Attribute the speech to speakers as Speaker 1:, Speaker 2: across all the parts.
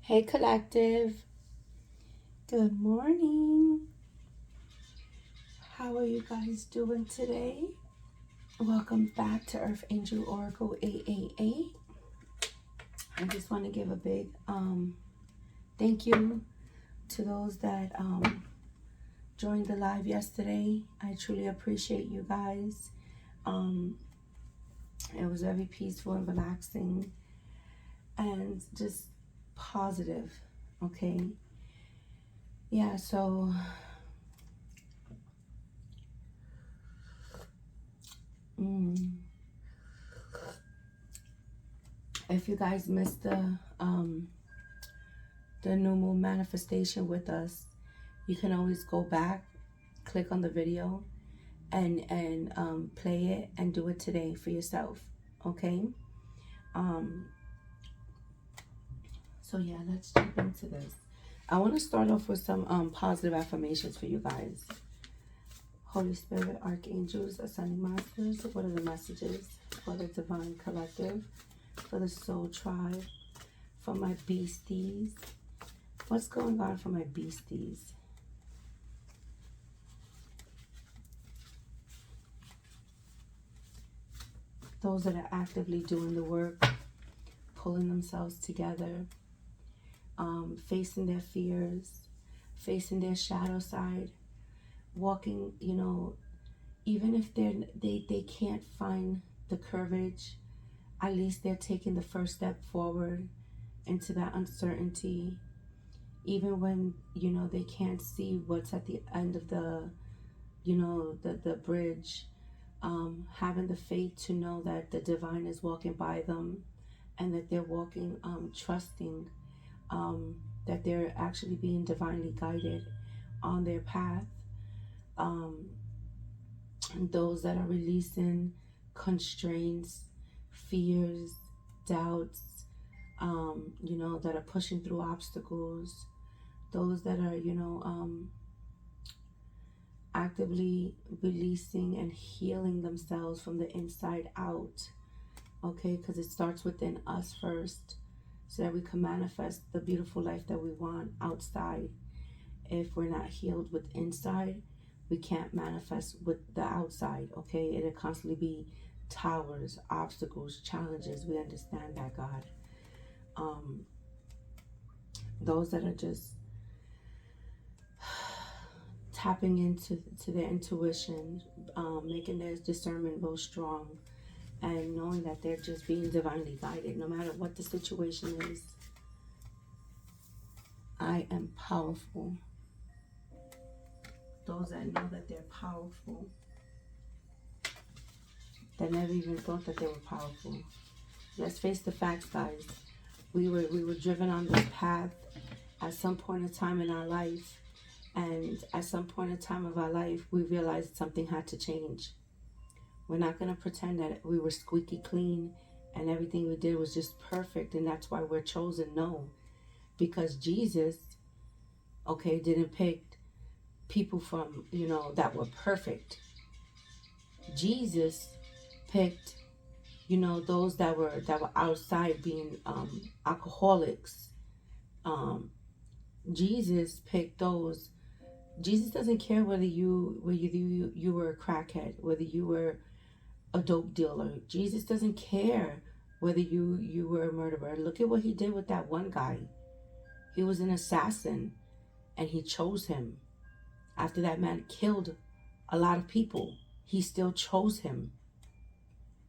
Speaker 1: Hey, collective. Good morning. How are you guys doing today? Welcome back to Earth Angel Oracle 888. I just want to give a big thank you to those that joined the live yesterday. I truly appreciate you guys. It was very peaceful and relaxing and just positive. Okay. Yeah, so if you guys missed the new moon manifestation with us, you can always go back, click on the video, and play it and do it today for yourself. Okay. So yeah, let's jump into this. I want to start off with some positive affirmations for you guys. Holy Spirit, Archangels, Ascending Masters, what are the messages for the Divine Collective, for the Soul Tribe, for my beasties? What's going on for my beasties? Those that are actively doing the work, pulling themselves together, facing their fears, facing their shadow side, walking, even if they can't find the courage, at least they're taking the first step forward into that uncertainty. Even when, they can't see what's at the end of the bridge, having the faith to know that the divine is walking by them and that they're walking, trusting that they're actually being divinely guided on their path. And those that are releasing constraints, fears, doubts, that are pushing through obstacles, those that are, actively releasing and healing themselves from the inside out, okay? Because it starts within us first, so that we can manifest the beautiful life that we want outside. If we're not healed with inside, we can't manifest with the outside, okay? It'll constantly be towers, obstacles, challenges. We understand that, God. Those that are just tapping into their intuition, making their discernment real strong, and knowing that they're just being divinely guided no matter what the situation is. I am powerful. Those that know that they're powerful, that never even thought that they were powerful. Let's face the facts, guys. We were driven on this path at some point in time in our life, and at some point in time of our life, we realized something had to change. We're not going to pretend that we were squeaky clean and everything we did was just perfect, and that's why we're chosen. No, because Jesus, okay, didn't pick people from, that were perfect. Jesus picked, those that were outside being alcoholics. Jesus picked those. Jesus doesn't care whether you were a crackhead, whether you were a dope dealer. Jesus doesn't care whether you were a murderer. Look at what he did with that one guy. He was an assassin, and he chose him. After that man killed a lot of people, he still chose him.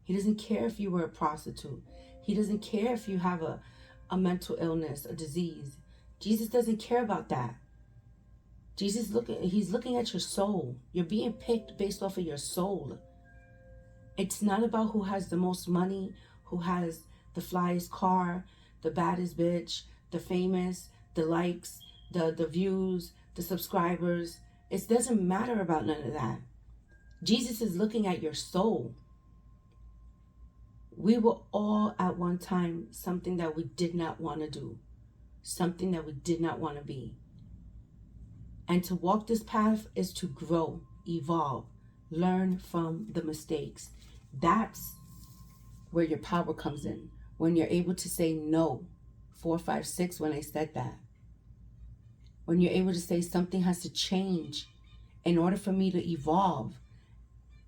Speaker 1: He doesn't care if you were a prostitute. He doesn't care if you have a mental illness, a disease. Jesus doesn't care about that. He's looking at your soul. You're being picked based off of your soul. It's not about who has the most money, who has the flyest car, the baddest bitch, the famous, the likes, the views, the subscribers. It doesn't matter about none of that. Jesus is looking at your soul. We were all at one time something that we did not want to do, something that we did not want to be. And to walk this path is to grow, evolve, learn from the mistakes. That's where your power comes in. When you're able to say no 4, 5, 6 when I said that. When you're able to say something has to change in order for me to evolve,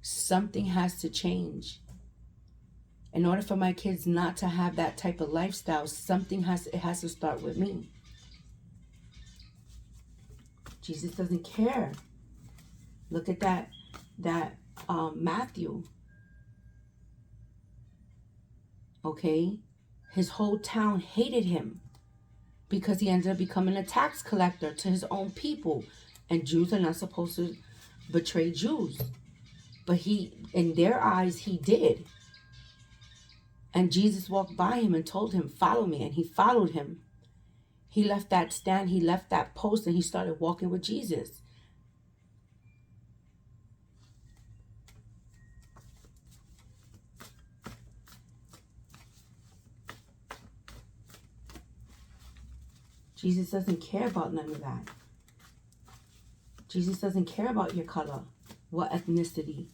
Speaker 1: something has to change. In order for my kids not to have that type of lifestyle, it has to start with me. Jesus doesn't care. Look at that Matthew. Okay? His whole town hated him because he ended up becoming a tax collector to his own people. And Jews are not supposed to betray Jews. But in their eyes, he did. And Jesus walked by him and told him, follow me. And he followed him. He left that stand, he left that post, and he started walking with Jesus. Jesus doesn't care about none of that. Jesus doesn't care about your color, what ethnicity,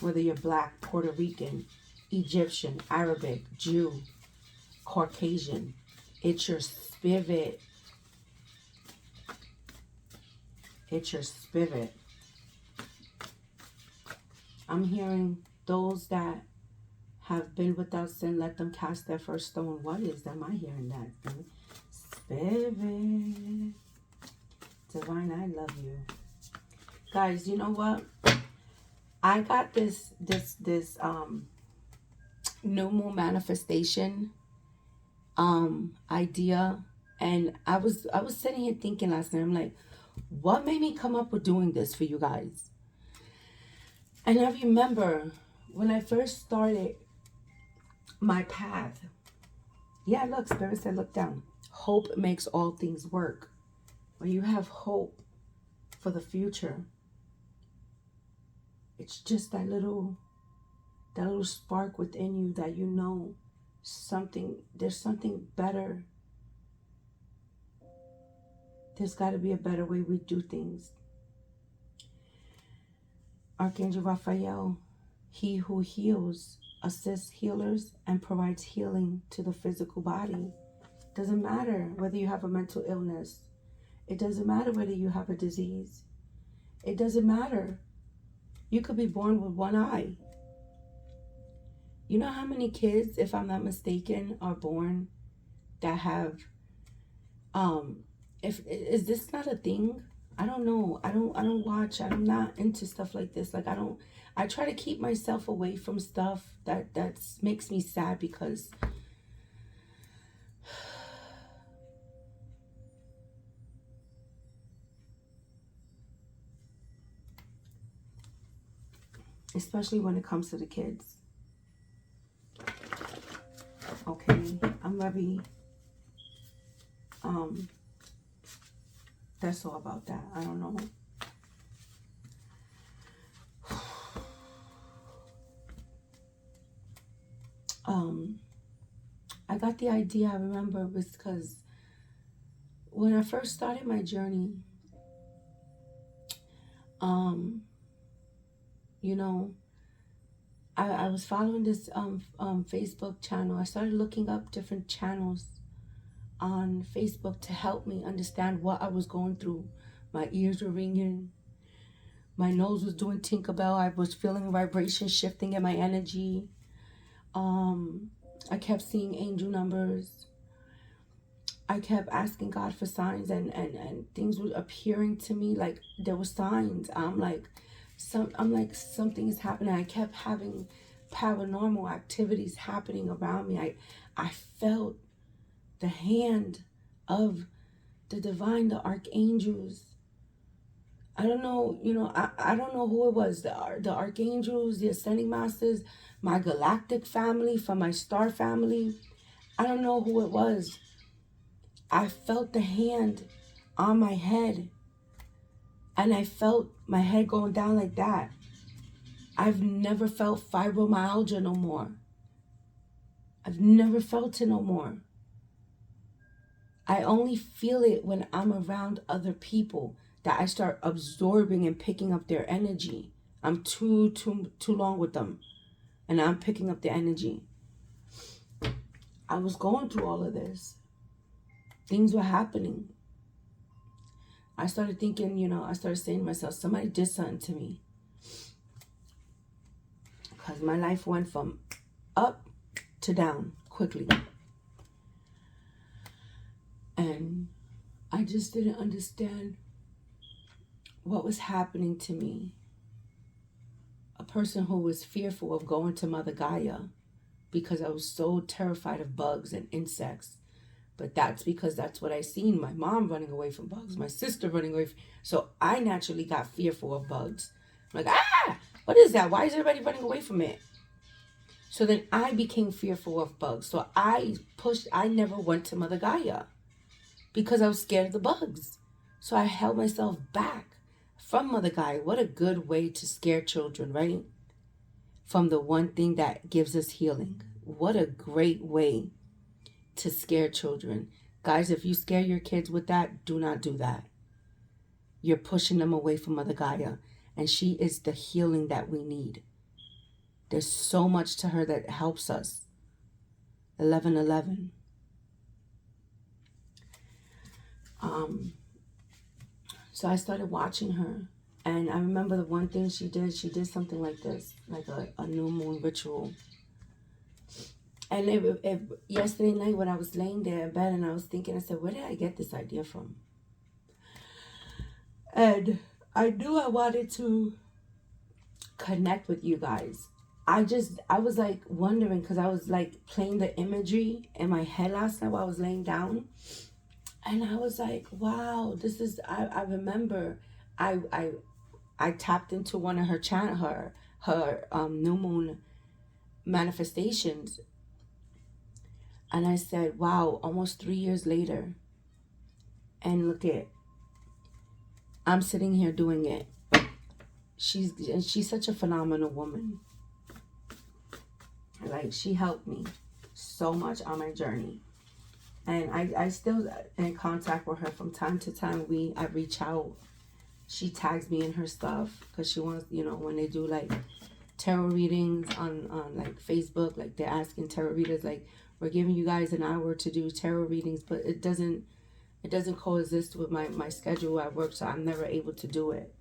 Speaker 1: whether you're black, Puerto Rican, Egyptian, Arabic, Jew, Caucasian. It's your spirit. It's your spirit. I'm hearing those that have been without sin, let them cast their first stone. What is that? Am I hearing that? Spirit. Divine, I love you. Guys, you know what? I got this no more manifestation idea, and I was sitting here thinking last night, I'm like, what made me come up with doing this for you guys? And I remember when I first started my path, yeah, look, Spirit said look down. Hope makes all things work. When you have hope for the future, it's just that little spark within you that you know there's something better. There's got to be a better way we do things. Archangel Raphael, he who heals, assists healers, and provides healing to the physical body. Doesn't matter whether you have a mental illness. It doesn't matter whether you have a disease. It doesn't matter. You could be born with one eye. You know how many kids, if I'm not mistaken, are born that have, is this not a thing? I don't know. I don't watch. I'm not into stuff like this. Like, I try to keep myself away from stuff that makes me sad, because especially when it comes to the kids. Okay, I'm very that's all about that. I don't know. I got the idea, I remember, was because when I first started my journey, you know, I was following this Facebook channel. I started looking up different channels on Facebook to help me understand what I was going through. My ears were ringing. My nose was doing Tinkerbell. I was feeling vibration shifting in my energy. I kept seeing angel numbers. I kept asking God for signs, and things were appearing to me like there were signs. I'm like something is happening. I kept having paranormal activities happening around me. I felt the hand of the divine, the archangels. I don't know, I don't know who it was, the archangels, the ascending masters, my galactic family, from my star family. I don't know who it was. I felt the hand on my head, and I felt my head going down like that. I've never felt fibromyalgia no more. I've never felt it no more. I only feel it when I'm around other people, that I start absorbing and picking up their energy. I'm too long with them, and I'm picking up the energy. I was going through all of this. Things were happening. I started thinking, I started saying to myself, somebody did something to me. Because my life went from up to down quickly. And I just didn't understand what was happening to me. A person who was fearful of going to Mother Gaia because I was so terrified of bugs and insects. But that's because that's what I seen. My mom running away from bugs, my sister running away. So I naturally got fearful of bugs. I'm like, what is that? Why is everybody running away from it? So then I became fearful of bugs. So I never went to Mother Gaia because I was scared of the bugs. So I held myself back from Mother Gaia. What a good way to scare children, right? From the one thing that gives us healing. What a great way to scare children. Guys, if you scare your kids with that, do not do that. You're pushing them away from Mother Gaia. And she is the healing that we need. There's so much to her that helps us. 11:11. So I started watching her. And I remember the one thing she did something like this, like a new moon ritual. And yesterday night when I was laying there in bed and I was thinking, I said, where did I get this idea from? And I knew I wanted to connect with you guys. I was like wondering, because I was like playing the imagery in my head last night while I was laying down. And I was like, wow, this is, I remember I tapped into one of her new moon manifestations. And I said, wow, almost 3 years later. And look at, I'm sitting here doing it. She's such a phenomenal woman. Like, she helped me so much on my journey. And I still in contact with her from time to time. I reach out. She tags me in her stuff because she wants, when they do like tarot readings on like Facebook, like they're asking tarot readers, like, we're giving you guys an hour to do tarot readings, but it doesn't coexist with my schedule at work, so I'm never able to do it.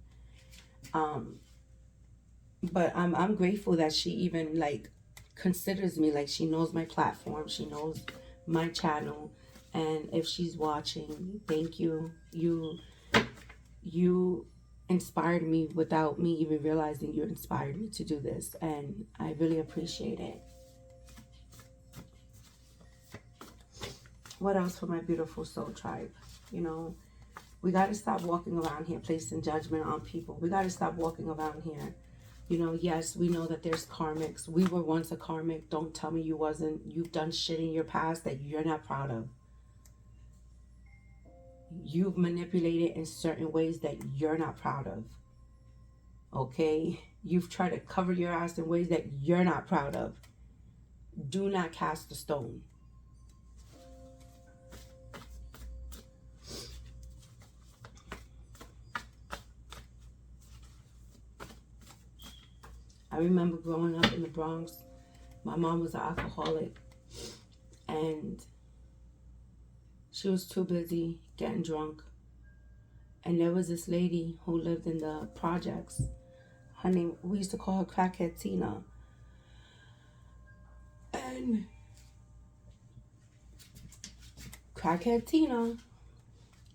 Speaker 1: But I'm grateful that she even like considers me, like she knows my platform, she knows my channel, and if she's watching, thank you. You inspired me without me even realizing you inspired me to do this, and I really appreciate it. What else for my beautiful soul tribe? We got to stop walking around here placing judgment on people. We got to stop walking around here. Yes, we know that there's karmics. We were once a karmic. Don't tell me you wasn't. You've done shit in your past that you're not proud of. You've manipulated in certain ways that you're not proud of. Okay? You've tried to cover your ass in ways that you're not proud of. Do not cast a stone. I remember growing up in the Bronx. My mom was an alcoholic. And she was too busy getting drunk. And there was this lady who lived in the projects. Her name, we used to call her Crackhead Tina. And Crackhead Tina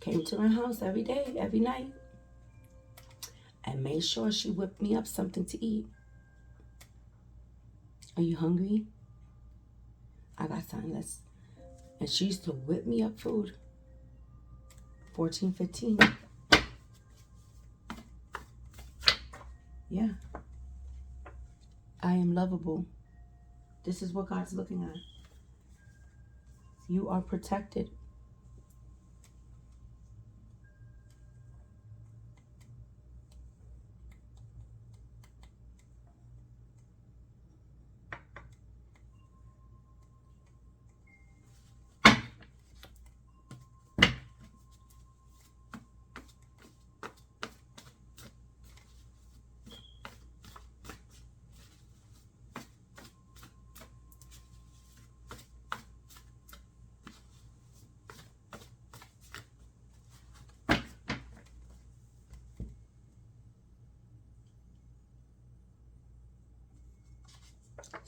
Speaker 1: came to my house every day, every night, and made sure she whipped me up something to eat. Are you hungry? I got something. And she used to whip me up food. 14, 15. Yeah. I am lovable. This is what God's looking at. You are protected.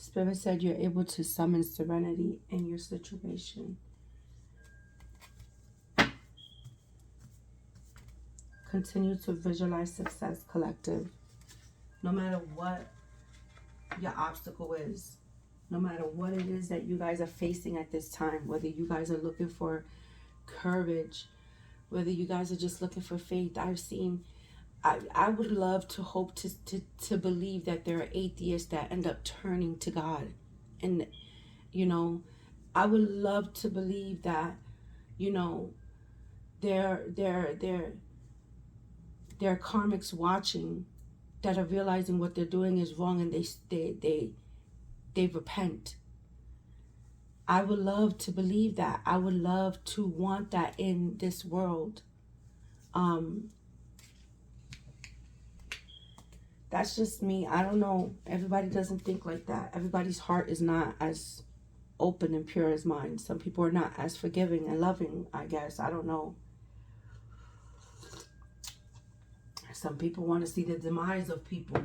Speaker 1: Spirit said you're able to summon serenity in your situation. Continue to visualize success, collective. No matter what your obstacle is, no matter what it is that you guys are facing at this time, whether you guys are looking for courage, whether you guys are just looking for faith. I would love to hope to believe that there are atheists that end up turning to God. And, I would love to believe that, there are karmics watching that are realizing what they're doing is wrong, and they repent. I would love to believe that. I would love to want that in this world. That's just me. I don't know. Everybody doesn't think like that. Everybody's heart is not as open and pure as mine. Some people are not as forgiving and loving, I guess. I don't know. Some people want to see the demise of people.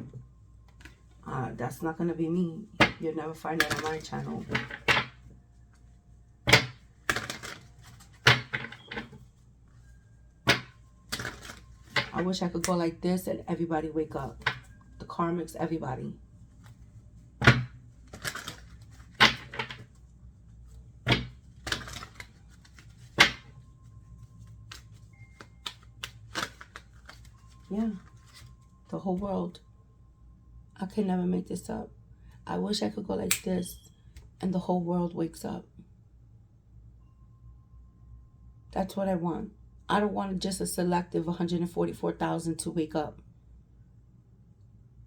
Speaker 1: That's not going to be me. You'll never find that on my channel. I wish I could go like this and everybody wake up. The karmics, everybody. Yeah. The whole world. I can never make this up. I wish I could go like this and the whole world wakes up. That's what I want. I don't want just a selective 144,000 to wake up.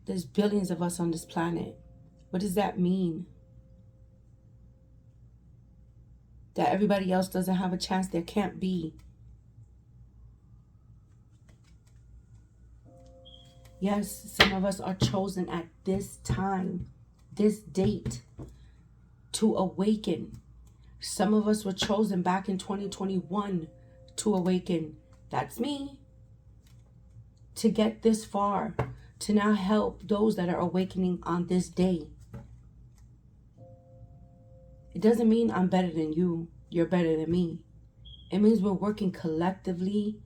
Speaker 1: There's billions of us on this planet. What does that mean? That everybody else doesn't have a chance? There can't be. Yes, some of us are chosen at this time, this date, to awaken. Some of us were chosen back in 2021 to awaken. That's me. To get this far, to now help those that are awakening on this day. It doesn't mean I'm better than you, you're better than me. It means we're working collectively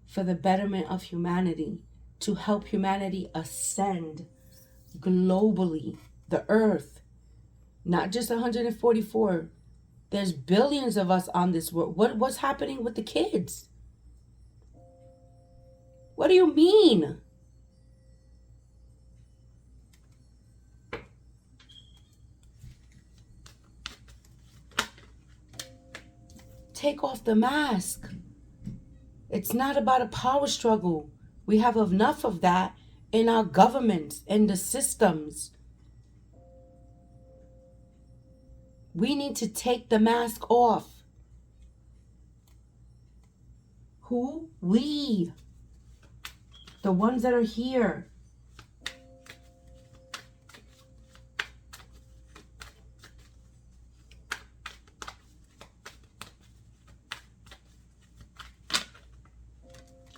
Speaker 1: for the betterment of humanity, to help humanity ascend globally, the earth. Not just 144. There's billions of us on this world. What's happening with the kids? What do you mean? Take off the mask. It's not about a power struggle. We have enough of that in our governments, in the systems. We need to take the mask off. Who? We. The ones that are here.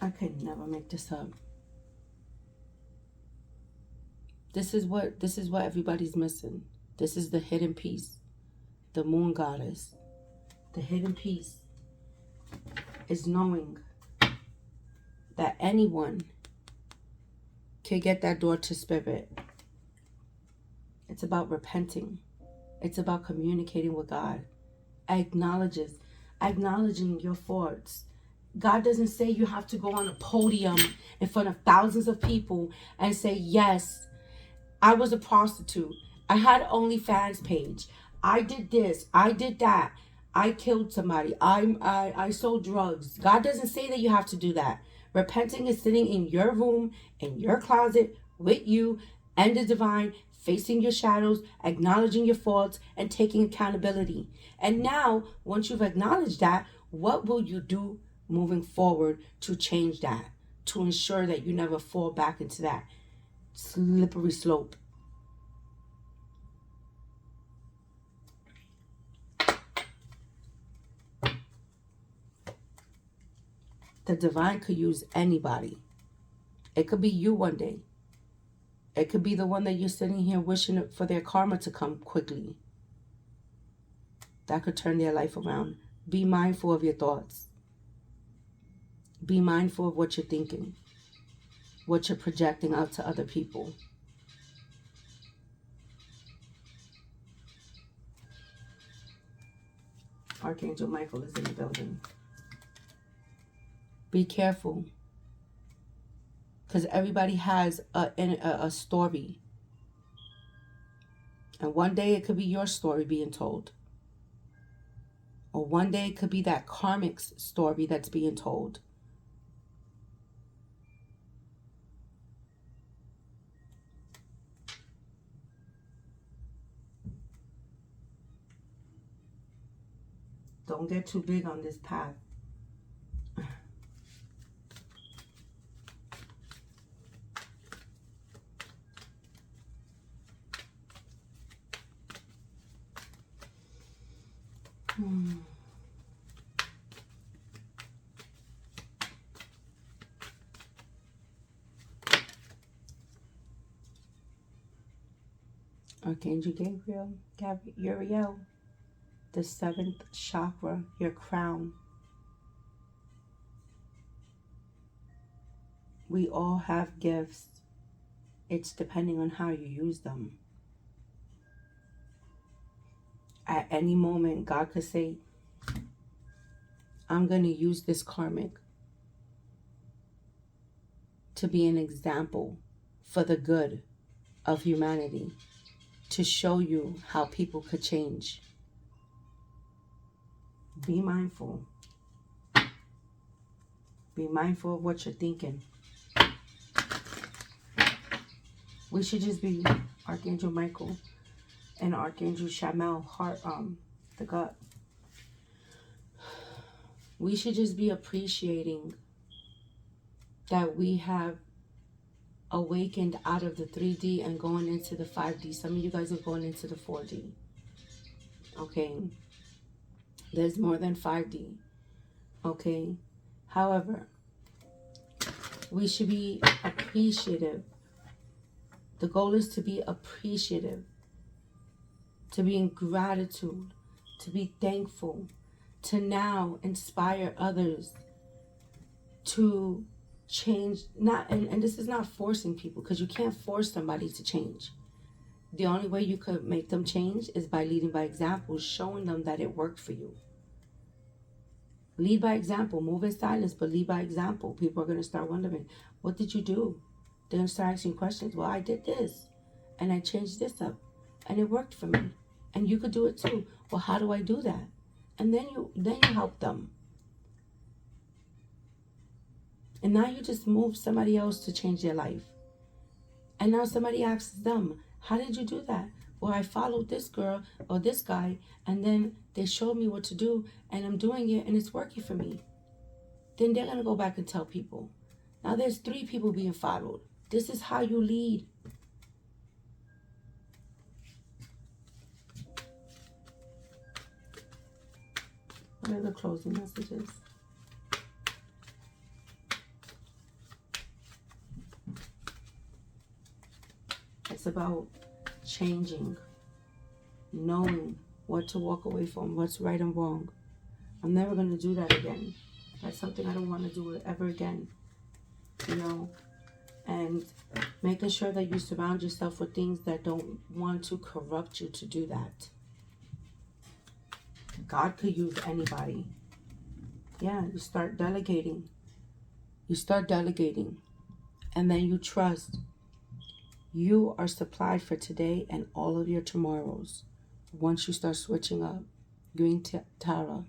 Speaker 1: I could never make this up. This is what everybody's missing. This is the hidden piece. The moon goddess. The hidden piece is knowing that anyone can get that door to spirit. It's about repenting. It's about communicating with God. Acknowledging your faults. God doesn't say you have to go on a podium in front of thousands of people and say, yes, I was a prostitute. I had an OnlyFans page. I did this. I did that. I killed somebody. I sold drugs. God doesn't say that you have to do that. Repenting is sitting in your room, in your closet, with you and the divine, facing your shadows, acknowledging your faults, and taking accountability. And now, once you've acknowledged that, what will you do moving forward to change that, to ensure that you never fall back into that slippery slope? The divine could use anybody. It could be you one day. It could be the one that you're sitting here wishing for their karma to come quickly. That could turn their life around. Be mindful of your thoughts. Be mindful of what you're thinking, what you're projecting out to other people. Archangel Michael is in the building. Be careful. Because everybody has a story. And one day it could be your story being told. Or one day it could be that karmic's story that's being told. Don't get too big on this path. Archangel Uriel, the 7th chakra, your crown. We all have gifts. It's depending on how you use them. At any moment, God could say, I'm going to use this karmic to be an example for the good of humanity, to show you how people could change. Be mindful. Be mindful of what you're thinking. We should just be Archangel Michael and Archangel Shamel, the gut. We should just be appreciating that we have awakened out of the 3D and going into the 5D. Some of you guys are going into the 4D. Okay. There's more than 5D. Okay. However, we should be appreciative. The goal is to be appreciative, to be in gratitude, to be thankful, to now inspire others to change. And this is not forcing people, because you can't force somebody to change. The only way you could make them change is by leading by example, showing them that it worked for you. Lead by example. Move in silence, but lead by example. People are going to start wondering, what did you do? They're going to start asking questions. Well, I did this, and I changed this up, and it worked for me. And you could do it too. Well, how do I do that? And then you help them. And now you just move somebody else to change their life. And now somebody asks them, how did you do that? Well, I followed this girl or this guy, and then they showed me what to do, and I'm doing it, and it's working for me. Then they're going to go back and tell people. Now there's 3 people being followed. This is how you lead. What are the closing messages? It's about changing, knowing what to walk away from, what's right and wrong. I'm never going to do that again. That's something I don't want to do ever again. You know, and making sure that you surround yourself with things that don't want to corrupt you to do that. God could use anybody. Yeah, you start delegating. You start delegating. And then you trust. You are supplied for today and all of your tomorrows. Once you start switching up. Green Tara.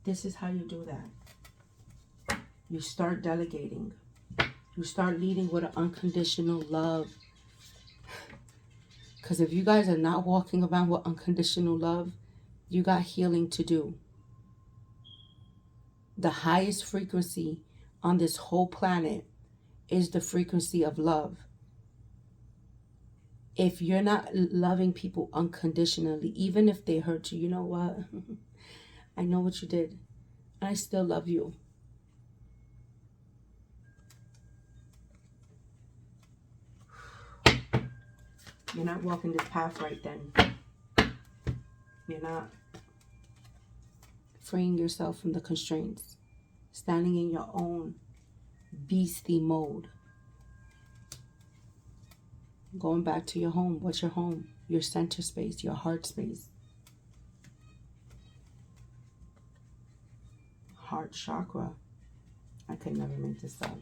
Speaker 1: This is how you do that. You start delegating. You start leading with an unconditional love. Because if you guys are not walking around with unconditional love, you got healing to do. The highest frequency on this whole planet is the frequency of love. If you're not loving people unconditionally, even if they hurt you, you know what? I know what you did. And I still love you. You're not walking this path right then. You're not freeing yourself from the constraints. Standing in your own beastie mode. Going back to your home. What's your home? Your center space, your heart space. Heart chakra. I could never make this up.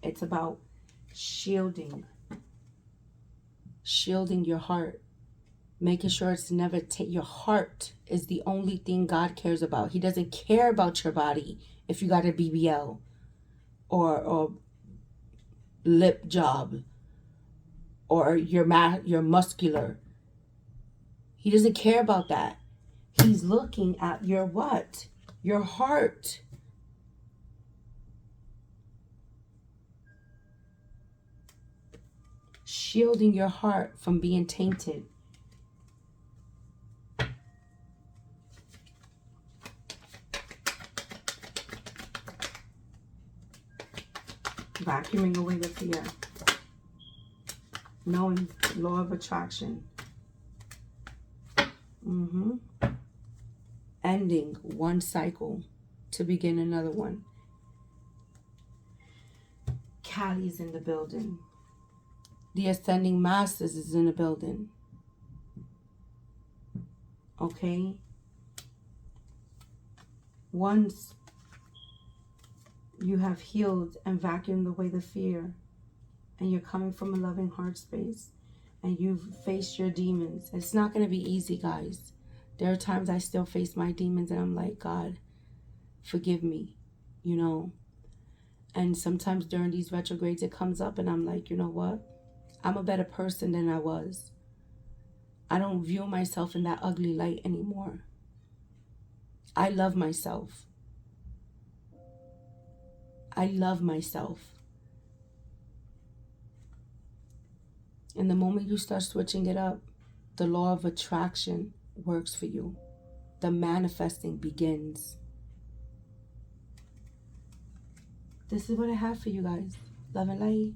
Speaker 1: It's about shielding your heart, making sure it's never your heart is the only thing God cares about. He doesn't care about your body if you got a BBL or lip job or you're muscular. He doesn't care about that. He's looking at your what? Your heart. Shielding your heart from being tainted. Vacuuming away the fear. Knowing law of attraction. Ending one cycle to begin another one. Callie's in the building. The Ascending Masters is in the building. Okay? Once you have healed and vacuumed away the fear, and you're coming from a loving heart space, and you've faced your demons, it's not going to be easy, guys. There are times I still face my demons, and I'm like, God, forgive me, you know. And sometimes during these retrogrades, it comes up, and I'm like, you know what? I'm a better person than I was. I don't view myself in that ugly light anymore. I love myself. I love myself. And the moment you start switching it up, the law of attraction works for you. The manifesting begins. This is what I have for you guys. Love and light.